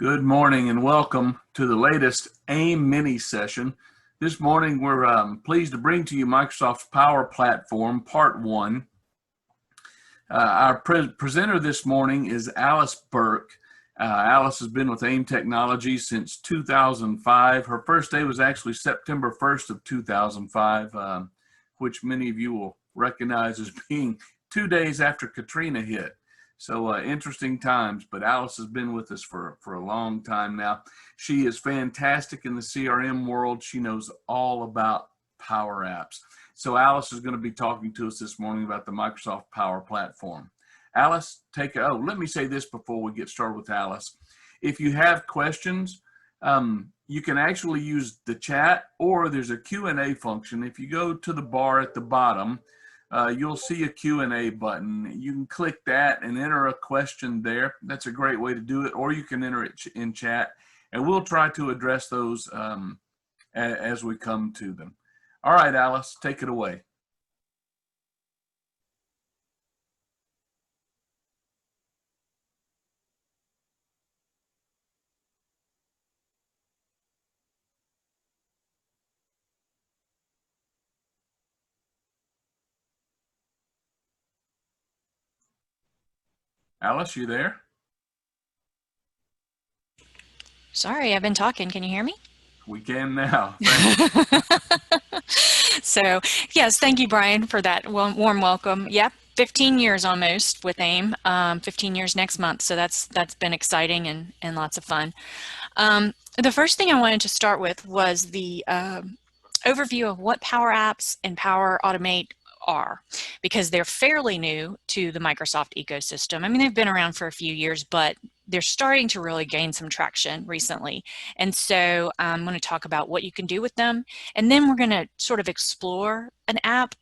Good morning and welcome to the latest AIM mini session. This morning we're pleased to bring to you Microsoft's Power Platform Part 1. Our presenter this morning is Alice Burke. Alice has been with AIM Technologies since 2005. Her first day was actually September 1st of 2005, which many of you will recognize as being 2 days after Katrina hit. So interesting times, but Alice has been with us for a long time now. She is fantastic in the CRM world. She knows all about Power Apps. So Alice is going to be talking to us this morning about the Microsoft Power Platform. Alice, take it. Oh, let me say this before we get started with Alice. If you have questions, you can actually use the chat, or there's a Q&A function. If you go to the bar at the bottom, you'll see a Q&A button. You can click that and enter a question there. That's a great way to do it, or you can enter it in chat, and we'll try to address those as we come to them. All right, Alice, take it away. Alice, you there? Sorry, I've been talking. Can you hear me? We can now. Thank you. So, yes, thank you, Brian, for that warm welcome. Yep, 15 years almost with AIM, 15 years next month. So that's been exciting and lots of fun. The first thing I wanted to start with was the overview of what Power Apps and Power Automate are, because they're fairly new to the Microsoft ecosystem. I mean, they've been around for a few years, but they're starting to really gain some traction recently. And so I'm going to talk about what you can do with them. And then we're going to sort of explore an app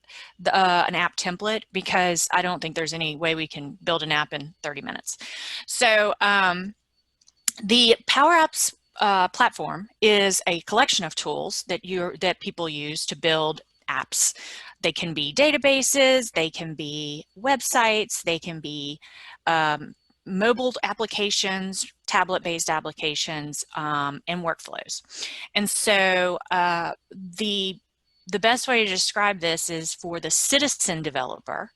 template, because I don't think there's any way we can build an app in 30 minutes. So the Power Apps platform is a collection of tools that people use to build apps. They can be databases, they can be websites, they can be mobile applications, tablet-based applications, and workflows. And so the best way to describe this is for the citizen developer.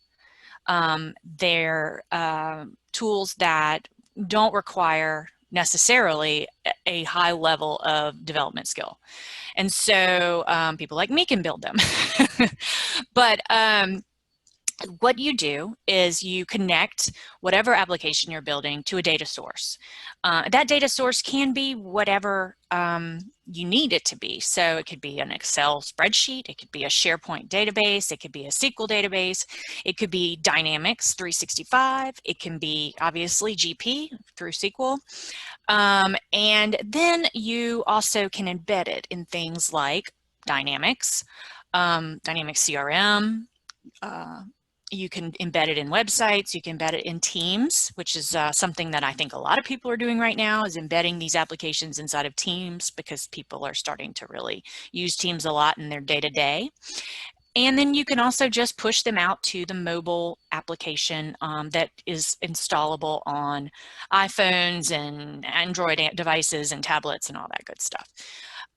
They're tools that don't require necessarily a high level of development skill. And so people like me can build them. But what you do is you connect whatever application you're building to a data source. That data source can be whatever you need it to be. So it could be an Excel spreadsheet, it could be a SharePoint database, it could be a SQL database, it could be Dynamics 365, it can be obviously GP through SQL. And then you also can embed it in things like Dynamics, Dynamics CRM, you can embed it in websites, you can embed it in Teams, which is something that I think a lot of people are doing right now, is embedding these applications inside of Teams, because people are starting to really use Teams a lot in their day-to-day. And then you can also just push them out to the mobile application that is installable on iPhones and Android devices and tablets and all that good stuff.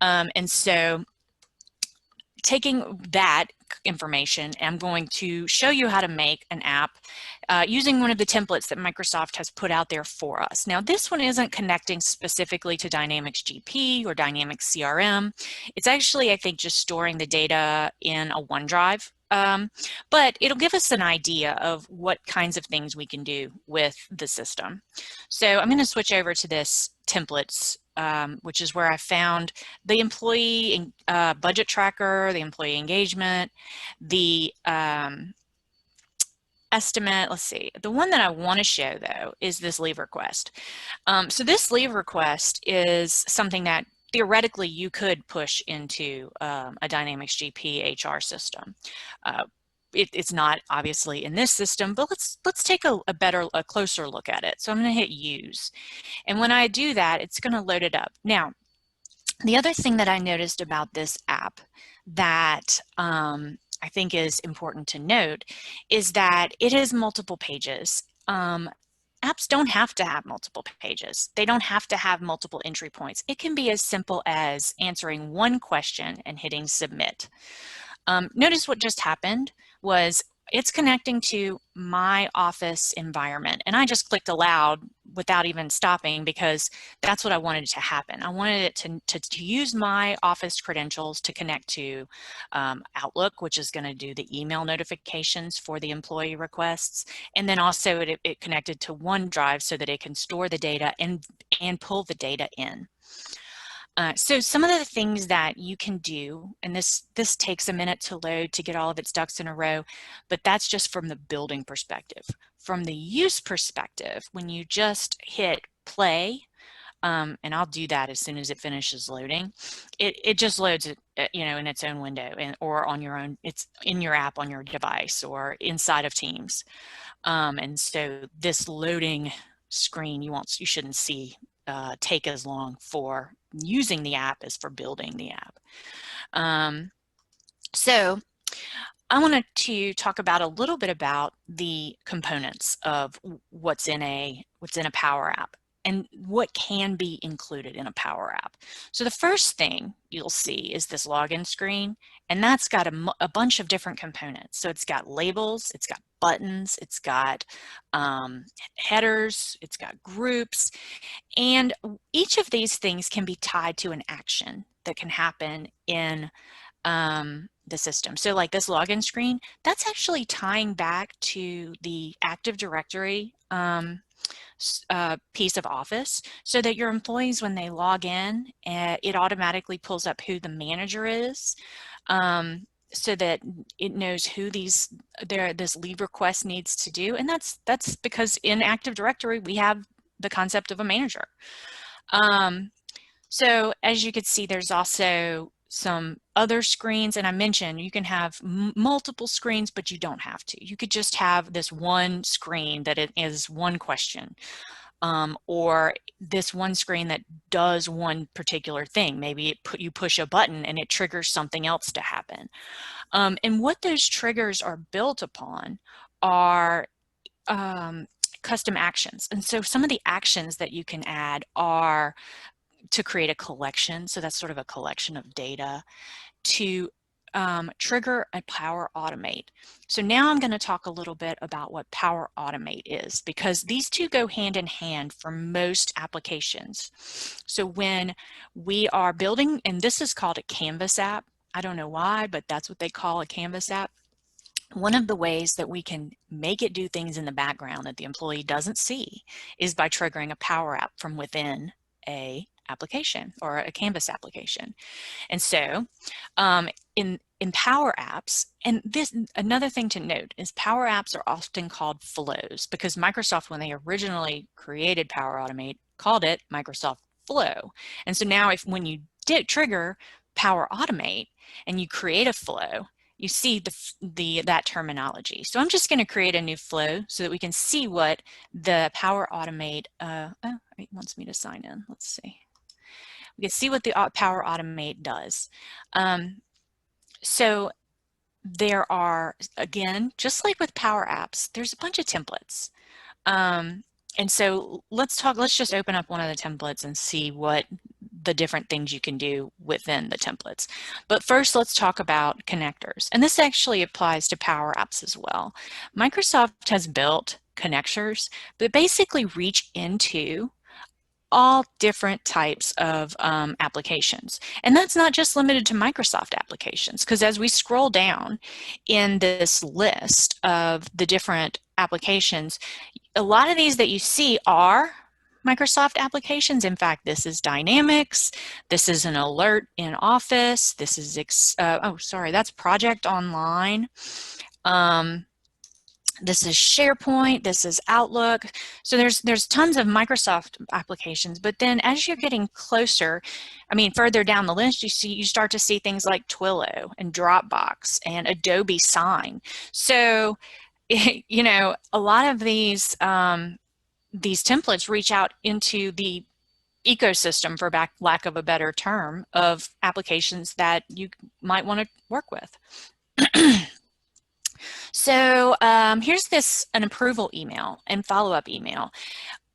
And so taking that information, I'm going to show you how to make an app using one of the templates that Microsoft has put out there for us. Now, this one isn't connecting specifically to Dynamics GP or Dynamics CRM. It's actually, I think, just storing the data in a OneDrive. But it'll give us an idea of what kinds of things we can do with the system. So I'm going to switch over to this templates, which is where I found the employee budget tracker, the employee engagement, the estimate. Let's see. The one that I want to show, though, is this leave request. So this leave request is something that theoretically you could push into a Dynamics GP HR system. It's not obviously in this system, but let's take a closer look at it. So I'm going to hit use, and when I do that, it's going to load it up. Now, the other thing that I noticed about this app that I think is important to note is that it has multiple pages. apps don't have to have multiple pages. They don't have to have multiple entry points. It can be as simple as answering one question and hitting submit. Notice what just happened was it's connecting to my office environment, and I just clicked allowed without even stopping because that's what I wanted to happen. I wanted it to use my office credentials to connect to Outlook, which is going to do the email notifications for the employee requests, and then also it connected to OneDrive so that it can store the data and pull the data in. So some of the things that you can do, and this takes a minute to load to get all of its ducks in a row, but that's just from the building perspective. From the use perspective, when you just hit play, and I'll do that as soon as it finishes loading, it just loads it, in its own window or on your own. It's in your app on your device or inside of Teams. And so this loading screen you shouldn't see take as long for using the app as for building the app. So I wanted to talk about a little bit about the components of what's in a Power App and what can be included in a Power App. So the first thing you'll see is this login screen, and that's got a bunch of different components. So it's got labels, it's got buttons, it's got headers, it's got groups, and each of these things can be tied to an action that can happen in the system. So like this login screen, that's actually tying back to the Active Directory piece of Office, so that your employees, when they log in, it automatically pulls up who the manager is, so that it knows who this leave request needs to do. And that's because in Active Directory we have the concept of a manager. So as you can see, there's also some other screens, and I mentioned you can have multiple screens, but you don't have to. You could just have this one screen that it is one question, or this one screen that does one particular thing. Maybe you push a button and it triggers something else to happen. And what those triggers are built upon are custom actions. And so some of the actions that you can add are to create a collection. So that's sort of a collection of data, to trigger a Power Automate. So now I'm going to talk a little bit about what Power Automate is, because these two go hand in hand for most applications. So when we are building, and this is called a Canvas app, I don't know why, but that's what they call a Canvas app. One of the ways that we can make it do things in the background that the employee doesn't see is by triggering a Power App from within a application or a Canvas application. And so in Power Apps, and this, another thing to note is Power Apps are often called flows, because Microsoft, when they originally created Power Automate, called it Microsoft Flow. And so now when you trigger Power Automate and you create a flow, you see that terminology. So I'm just going to create a new flow so that we can see what the Power Automate, it wants me to sign in. Let's see. We can see what the Power Automate does. So there are, again, just like with Power Apps, there's a bunch of templates. And so let's just open up one of the templates and see what the different things you can do within the templates. But first, let's talk about connectors. And this actually applies to Power Apps as well. Microsoft has built connectors that basically reach into all different types of applications. And that's not just limited to Microsoft applications, because as we scroll down in this list of the different applications, a lot of these that you see are Microsoft applications. In fact, this is Dynamics, this is an alert in Office, this is, that's Project Online. This is SharePoint, this is Outlook. So there's tons of Microsoft applications, but then as you're getting closer, further down the list, you start to see things like Twilio and Dropbox and Adobe Sign. So, a lot of these templates reach out into the ecosystem, for lack of a better term, of applications that you might want to work with. So here's an approval email and follow-up email.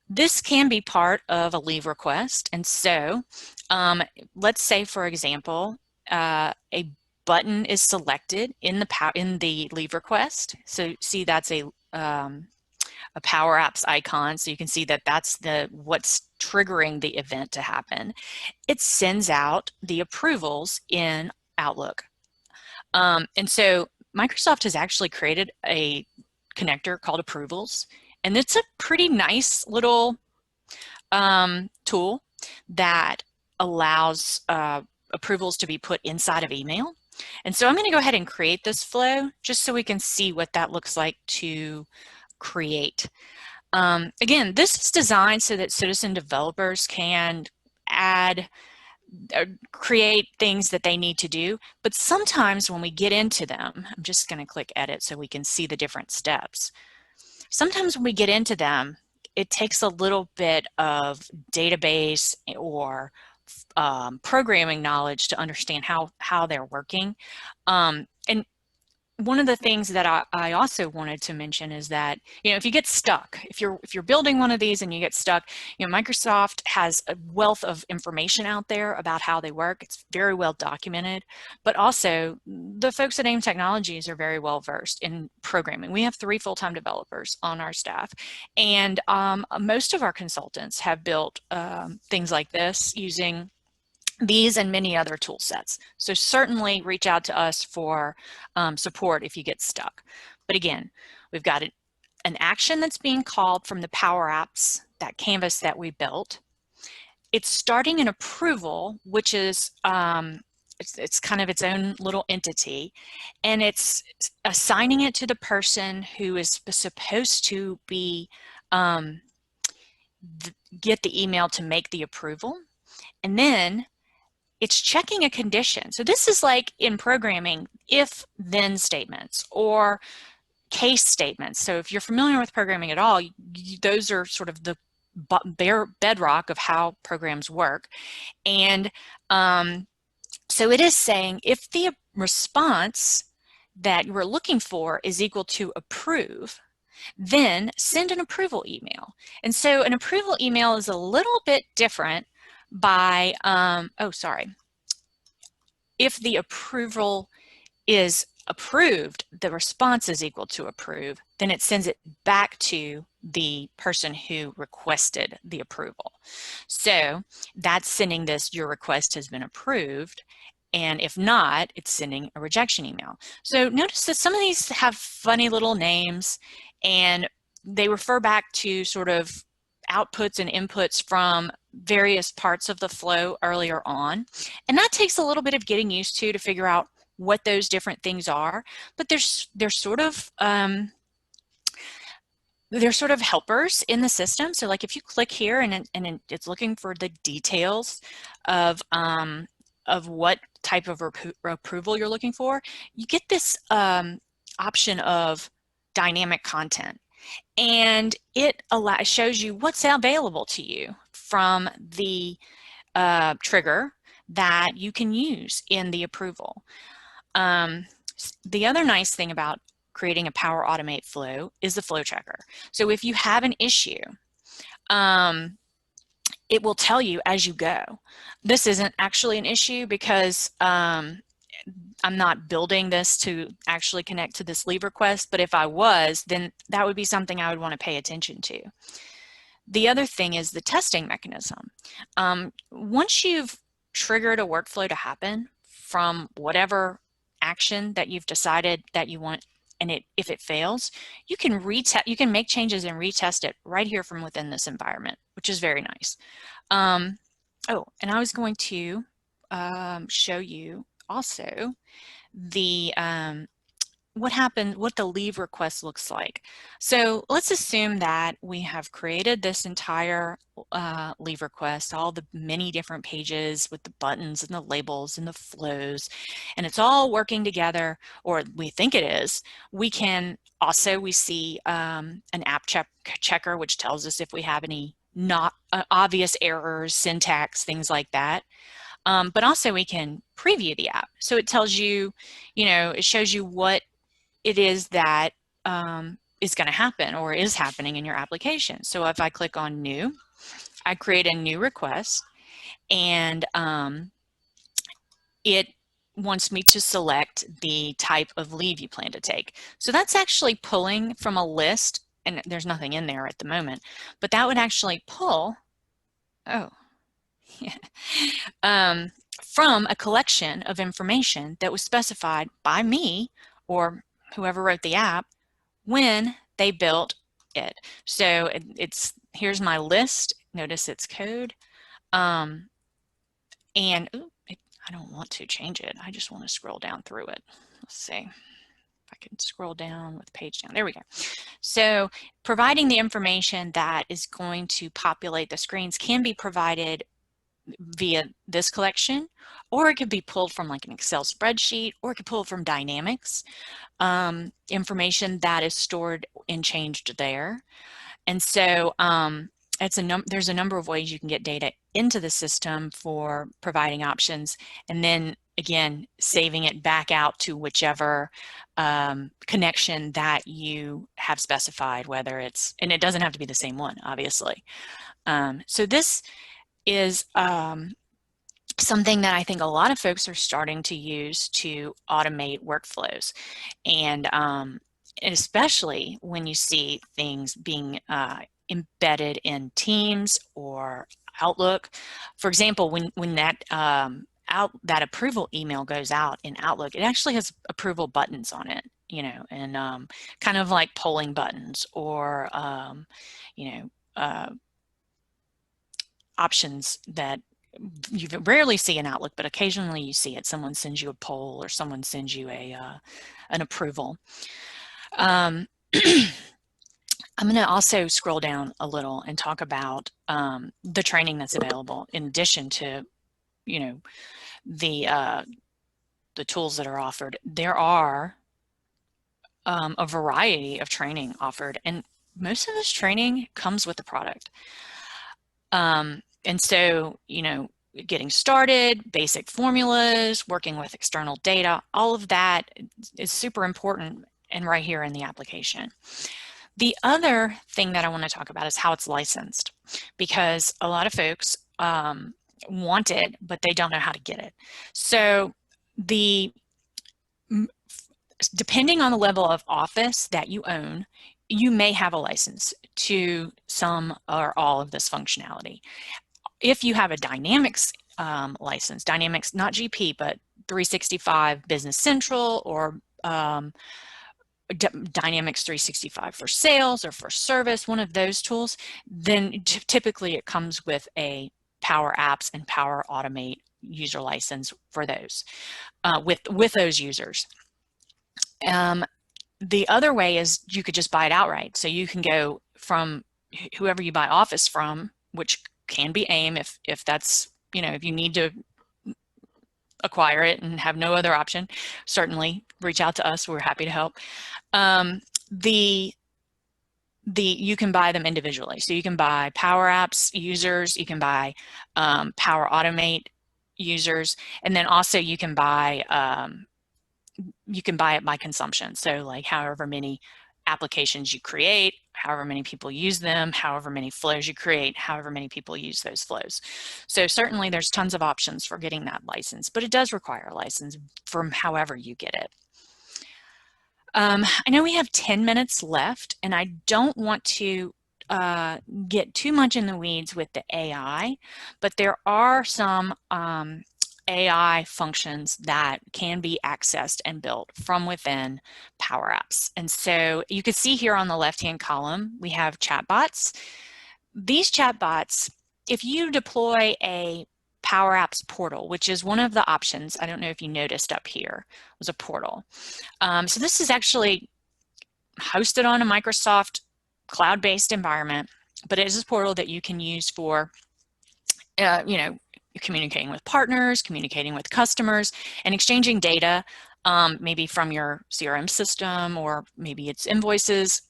This can be part of a leave request. And so let's say, for example, a button is selected in the leave request. So see, that's a Power Apps icon. So you can see that that's what's triggering the event to happen. It sends out the approvals in Outlook. And so Microsoft has actually created a connector called Approvals, and it's a pretty nice little tool that allows approvals to be put inside of email. And so I'm going to go ahead and create this flow just so we can see what that looks like to create. Again, this is designed so that citizen developers can add create things that they need to do, but sometimes when we get into them, I'm just going to click edit so we can see the different steps. Sometimes when we get into them, it takes a little bit of database or programming knowledge to understand how they're working. And one of the things that I also wanted to mention is that, if you get stuck, if you're building one of these and you get stuck, Microsoft has a wealth of information out there about how they work. It's very well documented, but also the folks at AIM Technologies are very well versed in programming. We have 3 full-time developers on our staff, and most of our consultants have built things like this using these and many other tool sets. So certainly reach out to us for support if you get stuck. But again, we've got an action that's being called from the Power Apps, that canvas that we built. It's starting an approval, which is it's kind of its own little entity, and it's assigning it to the person who is supposed to be get the email to make the approval. And then it's checking a condition. So this is like in programming, if-then statements or case statements. So if you're familiar with programming at all, those are sort of the bedrock of how programs work. And so it is saying if the response that you are looking for is equal to approve, then send an approval email. And so an approval email is a little bit different by, if the approval is approved, the response is equal to approve, then it sends it back to the person who requested the approval. So that's sending this, your request has been approved, and if not, it's sending a rejection email. So notice that some of these have funny little names, and they refer back to sort of outputs and inputs from various parts of the flow earlier on. And that takes a little bit of getting used to figure out what those different things are. But they're sort of helpers in the system. So like if you click here and it's looking for the details of what type of approval you're looking for, you get this option of dynamic content. And it shows you what's available to you from the trigger that you can use in the approval. The other nice thing about creating a Power Automate flow is the flow checker. So if you have an issue, it will tell you as you go. This isn't actually an issue because I'm not building this to actually connect to this leave request, but if I was, then that would be something I would want to pay attention to. The other thing is the testing mechanism. Once you've triggered a workflow to happen from whatever action that you've decided that you want, and if it fails, you can make changes and retest it right here from within this environment, which is very nice. And I was going to show you also the what the leave request looks like. So let's assume that we have created this entire leave request, all the many different pages with the buttons and the labels and the flows, and it's all working together, or we think it is. We see an app checker, which tells us if we have any not obvious errors, syntax, things like that. But also we can preview the app. So it tells you, it shows you what it is that is going to happen or is happening in your application. So if I click on new, I create a new request, and it wants me to select the type of leave you plan to take. So that's actually pulling from a list, and there's nothing in there at the moment, but that would actually pull, from a collection of information that was specified by me or whoever wrote the app when they built it. So here's my list. Notice it's code. And I don't want to change it. I just want to scroll down through it. Let's see if I can scroll down with page down. There we go. So providing the information that is going to populate the screens can be provided via this collection, or it could be pulled from like an Excel spreadsheet, or it could pull from Dynamics, information that is stored and changed there. And so there's a number of ways you can get data into the system for providing options, and then again saving it back out to whichever connection that you have specified, whether it's, and it doesn't have to be the same one, obviously. So this is something that I think a lot of folks are starting to use to automate workflows, and especially when you see things being embedded in Teams or Outlook. For example, when that that approval email goes out in Outlook, it actually has approval buttons on it, you know, and kind of like polling buttons, or you know, options that you rarely see in Outlook, but occasionally you see it. Someone sends you a poll, or someone sends you an approval. I'm going to also scroll down a little and talk about the training that's available in addition to, you know, the tools that are offered. There are a variety of training offered, and most of this training comes with the product. And so, you know, getting started, basic formulas, working with external data, all of that is super important and right here in the application. The other thing that I want to talk about is how it's licensed, because a lot of folks want it, but they don't know how to get it. So depending on the level of Office that you own, you may have a license to some or all of this functionality. If you have a Dynamics license, Dynamics, not GP, but 365 Business Central, or Dynamics 365 for sales or for service, one of those tools, then typically it comes with a Power Apps and Power Automate user license for those, with those users. The other way is you could just buy it outright. So you can go from whoever you buy Office from, which can be AIM if that's, you know, if you need to acquire it and have no other option, certainly reach out to us. We're happy to help. You can buy them individually. So you can buy Power Apps users, you can buy Power Automate users, and then also you can buy it by consumption. So like however many applications you create, however many people use them, however many flows you create, however many people use those flows. So certainly there's tons of options for getting that license, but it does require a license from however you get it. I know we have 10 minutes left, and I don't want to get too much in the weeds with the AI, but there are some AI functions that can be accessed and built from within Power Apps. And so you can see here on the left-hand column, we have chatbots. These chatbots, if you deploy a Power Apps portal, which is one of the options, I don't know if you noticed up here, was a portal. So this is actually hosted on a Microsoft cloud-based environment, but it is a portal that you can use for, you know, communicating with partners, communicating with customers, and exchanging data, maybe from your CRM system, or maybe it's invoices,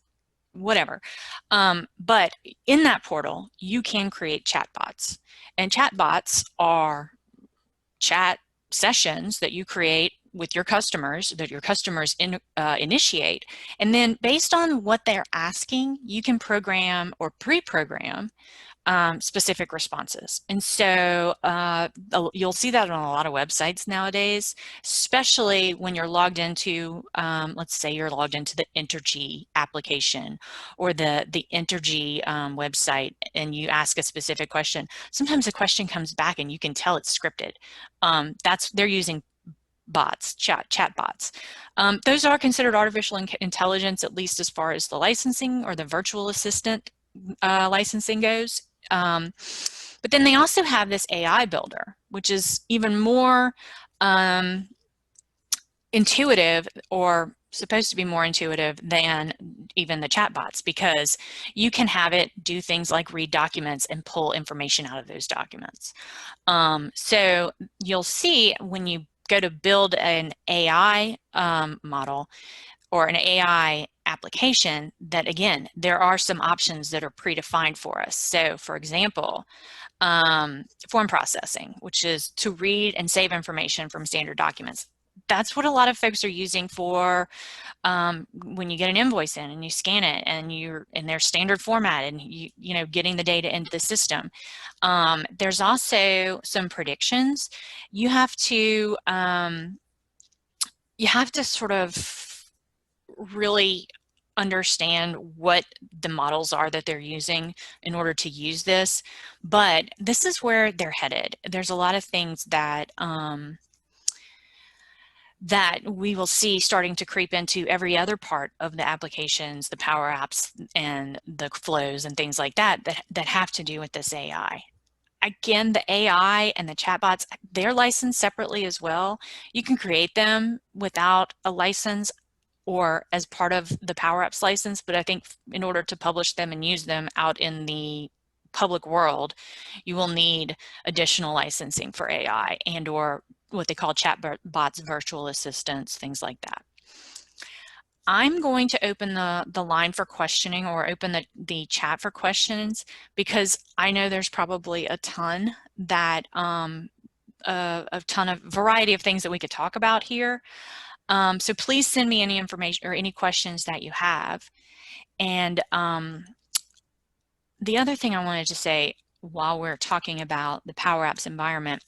whatever. But in that portal, you can create chatbots. And chatbots are chat sessions that you create with your customers that your customers initiate. And then based on what they're asking, you can program or pre-program specific responses. And so you'll see that on a lot of websites nowadays, especially when you're logged into, let's say you're logged into the Entergy application or the Entergy website, and you ask a specific question. Sometimes the question comes back and you can tell it's scripted. They're using bots, chat bots. Those are considered artificial intelligence, at least as far as the licensing or the virtual assistant licensing goes. But then they also have this AI builder, which is even more intuitive, or supposed to be more intuitive than even the chatbots, because you can have it do things like read documents and pull information out of those documents. So you'll see when you go to build an AI model or an AI application, that again, there are some options that are predefined for us. So for example, form processing, which is to read and save information from standard documents. That's what a lot of folks are using for when you get an invoice in and you scan it and you're in their standard format and you know, getting the data into the system. There's also some predictions. You have to sort of really understand what the models are that they're using in order to use this, but this is where they're headed. There's a lot of things that that we will see starting to creep into every other part of the applications, the Power Apps and the flows and things like that, that have to do with this AI. Again, the AI and the chatbots, they're licensed separately as well. You can create them without a license or as part of the Power Apps license, but I think in order to publish them and use them out in the public world, you will need additional licensing for AI and or what they call chatbots, virtual assistants, things like that. I'm going to open the line for questioning, or open the chat for questions, because I know there's probably a ton that a ton of variety of things that we could talk about here. So please send me any information or any questions that you have. And the other thing I wanted to say while we're talking about the Power Apps environment,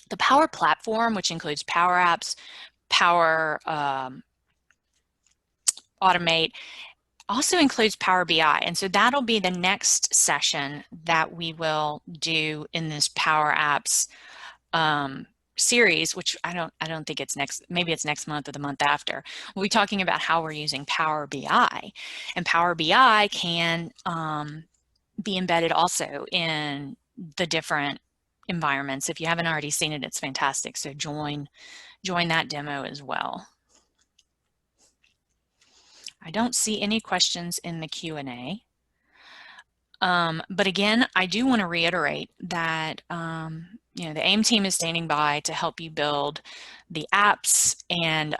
the Power Platform, which includes Power Apps, Power Automate, also includes Power BI. And so that'll be the next session that we will do in this Power Apps series, which I don't think it's next, maybe it's next month or the month after. We'll be talking about how we're using Power BI, and Power BI can be embedded also in the different environments. If you haven't already seen it, it's fantastic. So join that demo as well. I don't see any questions in the Q&A. But again, I do want to reiterate that you know, the AIM team is standing by to help you build the apps and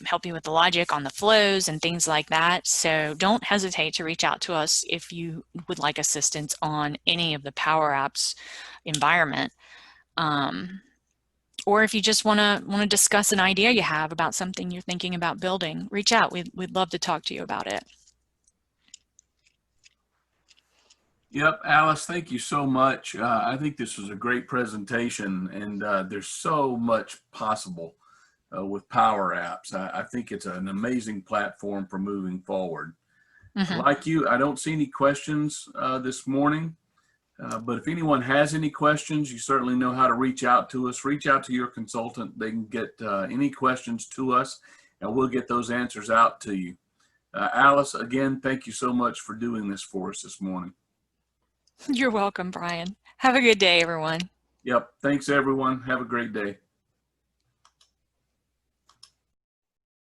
help you with the logic on the flows and things like that. So don't hesitate to reach out to us if you would like assistance on any of the Power Apps environment. Or if you just want to discuss an idea you have about something you're thinking about building, reach out. We'd love to talk to you about it. Yep, Alice, thank you so much. I think this was a great presentation, and there's so much possible with Power Apps. I think it's an amazing platform for moving forward. Mm-hmm. Like you, I don't see any questions this morning, but if anyone has any questions, you certainly know how to reach out to us. Reach out to your consultant. They can get any questions to us, and we'll get those answers out to you. Alice, again, thank you so much for doing this for us this morning. You're welcome, Brian. Have a good day, everyone. Yep. Thanks, everyone. Have a great day.